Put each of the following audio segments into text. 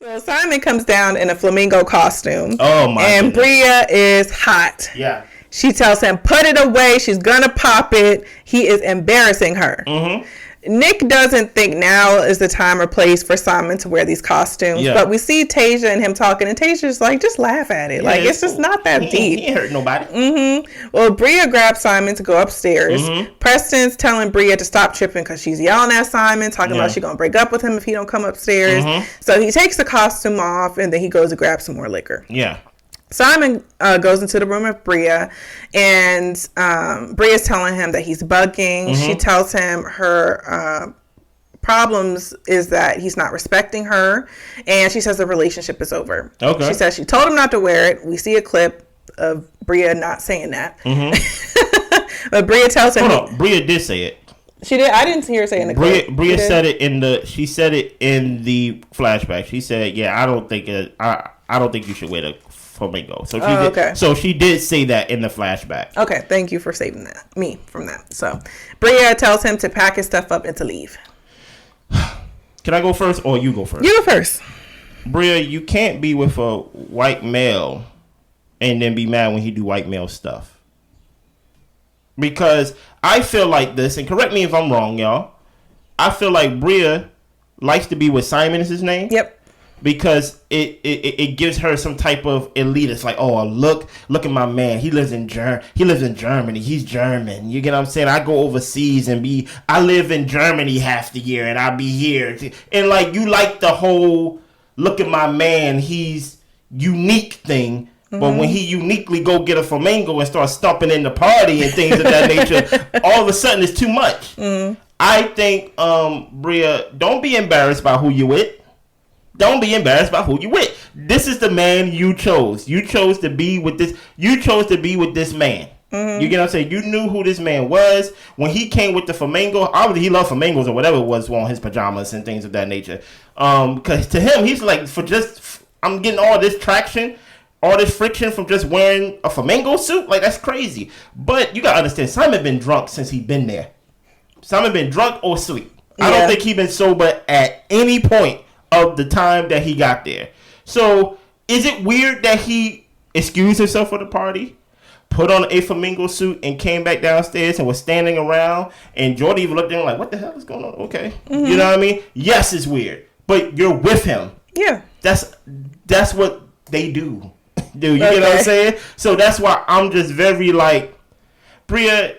So Simon comes down in a flamingo costume. Oh my! And goodness. Bria is hot. Yeah. She tells him, put it away. She's going to pop it. He is embarrassing her. Mm-hmm. Nick doesn't think now is the time or place for Simon to wear these costumes. Yeah. But we see Tasia and him talking, and Tasia's like, just laugh at it. Yeah, like, it's just not that deep. He ain't hurt nobody. Mm-hmm. Well, Bria grabs Simon to go upstairs. Mm-hmm. Preston's telling Bria to stop tripping because she's yelling at Simon, talking about she's going to break up with him if he don't come upstairs. Mm-hmm. So he takes the costume off, and then he goes to grab some more liquor. Yeah. Simon goes into the room with Bria, and Bria's telling him that he's bugging. Mm-hmm. She tells him her problems is that he's not respecting her, and she says the relationship is over. Okay. She says she told him not to wear it. We see a clip of Bria not saying that. Mm-hmm. But Bria tells him... Hold on. Bria did say it. She did? I didn't hear her say it in the clip. Bria said it in the... She said it in the flashback. She said, yeah, I don't think you should wear the flamingo. So she did, okay. So she did say that in the flashback. Okay, thank you for saving me from that. So Bria tells him to pack his stuff up and to leave. Can I go first or you go first? You go first. Bria, you can't be with a white male and then be mad when he do white male stuff. Because I feel like this, and correct me if I'm wrong, y'all. I feel like Bria likes to be with Simon is his name. Yep. Because it gives her some type of elitist, like, oh, look at my man. He lives in Germany. He's German. You get what I'm saying? I go overseas I live in Germany half the year and I be here. And like you like the whole look at my man, he's unique thing. Mm-hmm. But when he uniquely go get a flamingo and start stomping in the party and things of that nature, all of a sudden it's too much. Mm-hmm. I think Bria, don't be embarrassed by who you with. Don't be embarrassed about who you with. This is the man you chose. You chose to be with this. You chose to be with this man. Mm-hmm. You get what I'm saying? You knew who this man was when he came with the flamingo. Obviously, he loved flamingos or whatever it was on his pajamas and things of that nature. Because to him, he's like, I'm getting all this traction, all this friction from just wearing a flamingo suit. Like, that's crazy. But you gotta understand, Simon been drunk since he been there. Simon been drunk or asleep. Yeah. I don't think he been sober at any point of the time that he got there. So is it weird that he excused himself for the party, put on a flamingo suit, and came back downstairs and was standing around, and Jordy even looked at him like, what the hell is going on? Okay. Mm-hmm. You know what I mean? Yes, it's weird, but you're with him. Yeah. That's what they do. You get what I'm saying? So that's why I'm just very like, Bria,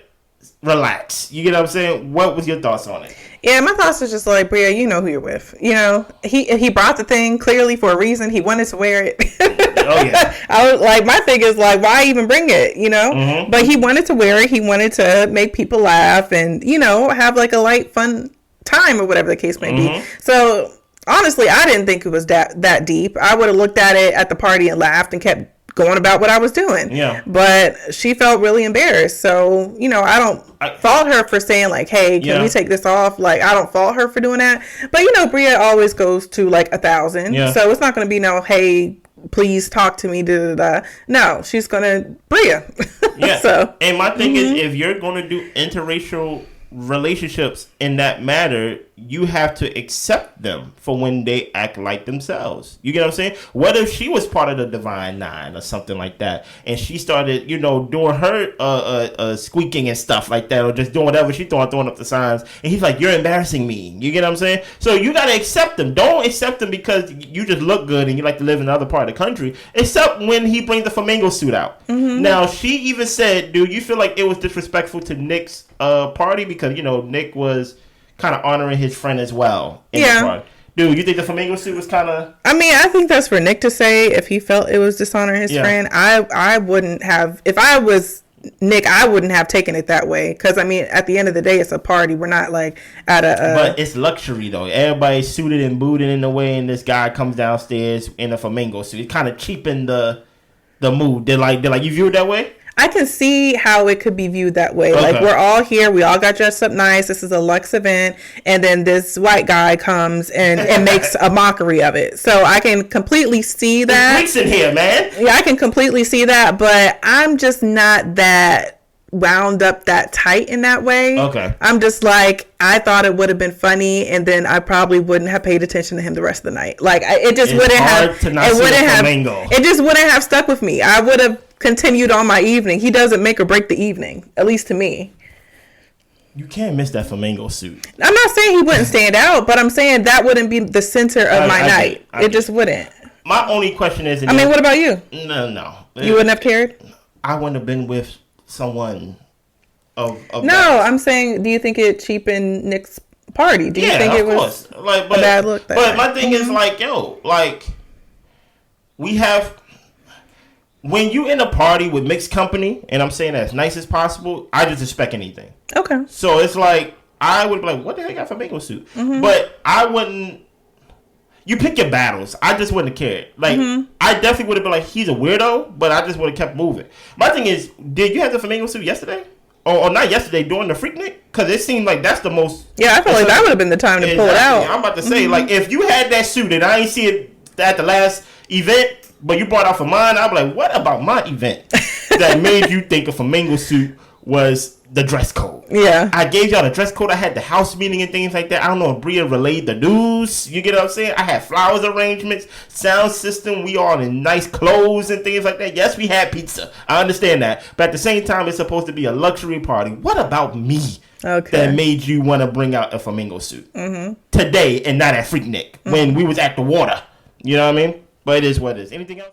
relax. You get what I'm saying? What was your thoughts on it? Yeah, my thoughts was just like, Bria, you know who you're with. You know, he brought the thing clearly for a reason. He wanted to wear it. Oh yeah. I was like, my thing is like, why even bring it? You know, mm-hmm. But he wanted to wear it. He wanted to make people laugh and have like a light, fun time or whatever the case may mm-hmm. be. So honestly, I didn't think it was that deep. I would have looked at it at the party and laughed and kept going about what I was doing. Yeah. But she felt really embarrassed. So, I don't fault her for saying like, hey, can we take this off? Like, I don't fault her for doing that. But, Bria always goes to like 1,000. Yeah. So it's not going to be no, hey, please talk to me. Da, da, da. No, she's going to Bria. Yeah. So, and my thing is, if you're going to do interracial relationships in that matter, you have to accept them for when they act like themselves. You get what I'm saying? What if she was part of the Divine Nine or something like that, and she started, doing her squeaking and stuff like that, or just doing whatever she throwing up the signs, and he's like, you're embarrassing me. You get what I'm saying? So you got to accept them. Don't accept them because you just look good and you like to live in another part of the country, except when he brings the flamingo suit out. Mm-hmm. Now, she even said, dude, you feel like it was disrespectful to Nick's party because, Nick was kind of honoring his friend as well. Yeah. Dude, you think the flamingo suit was kind of... I mean, I think that's for Nick to say if he felt it was dishonoring his friend. I wouldn't have... If I was Nick, I wouldn't have taken it that way. Because, I mean, at the end of the day, it's a party. We're not, like, at a... But it's luxury, though. Everybody's suited and booted in the way, and this guy comes downstairs in a flamingo suit. It kind of cheapened the mood. They're like, you view it that way? I can see how it could be viewed that way. Okay. Like, we're all here. We all got dressed up nice. This is a Luxe event. And then this white guy comes and makes a mockery of it. So I can completely see that. It's in here, man. Yeah, I can completely see that. But I'm just not that wound up that tight in that way. Okay. I'm just like, I thought it would have been funny, and then I probably wouldn't have paid attention to him the rest of the night. Like, it just wouldn't have. It just wouldn't have stuck with me. I would have continued on my evening. He doesn't make or break the evening, at least to me. You can't miss that flamingo suit. I'm not saying he wouldn't stand out, but I'm saying that wouldn't be the center of my night. It just wouldn't. My only question is... what about you? No. You wouldn't have cared? I wouldn't have been with someone of no, that. I'm saying, do you think it cheapened Nick's party? Do you think it was a bad look? But my thing is, like, yo, like, we have... When you in a party with mixed company, and I'm saying that as nice as possible, I just expect anything. Okay. So it's like, I would be like, what the heck got flamingo suit? Mm-hmm. But I wouldn't... You pick your battles. I just wouldn't have cared. Like, I definitely would have been like, he's a weirdo, but I just would have kept moving. My thing is, did you have the flamingo suit yesterday? Or not yesterday, during the Freaknik? Because it seemed like that's the most... Yeah, I feel like that would have been the time to pull it out. I'm about to say, like, if you had that suit and I ain't see it at the last event, but you brought out for mine, I'd be like, what about my event that made you think a flamingo suit was the dress code? Yeah. I gave y'all the dress code. I had the house meeting and things like that. I don't know if Bria relayed the news. You get what I'm saying? I had flowers arrangements, sound system. We all in nice clothes and things like that. Yes, we had pizza. I understand that. But at the same time, it's supposed to be a luxury party. What about me that made you want to bring out a flamingo suit today and not at Freaknik when we was at the water? You know what I mean? But it is what it is. Anything else?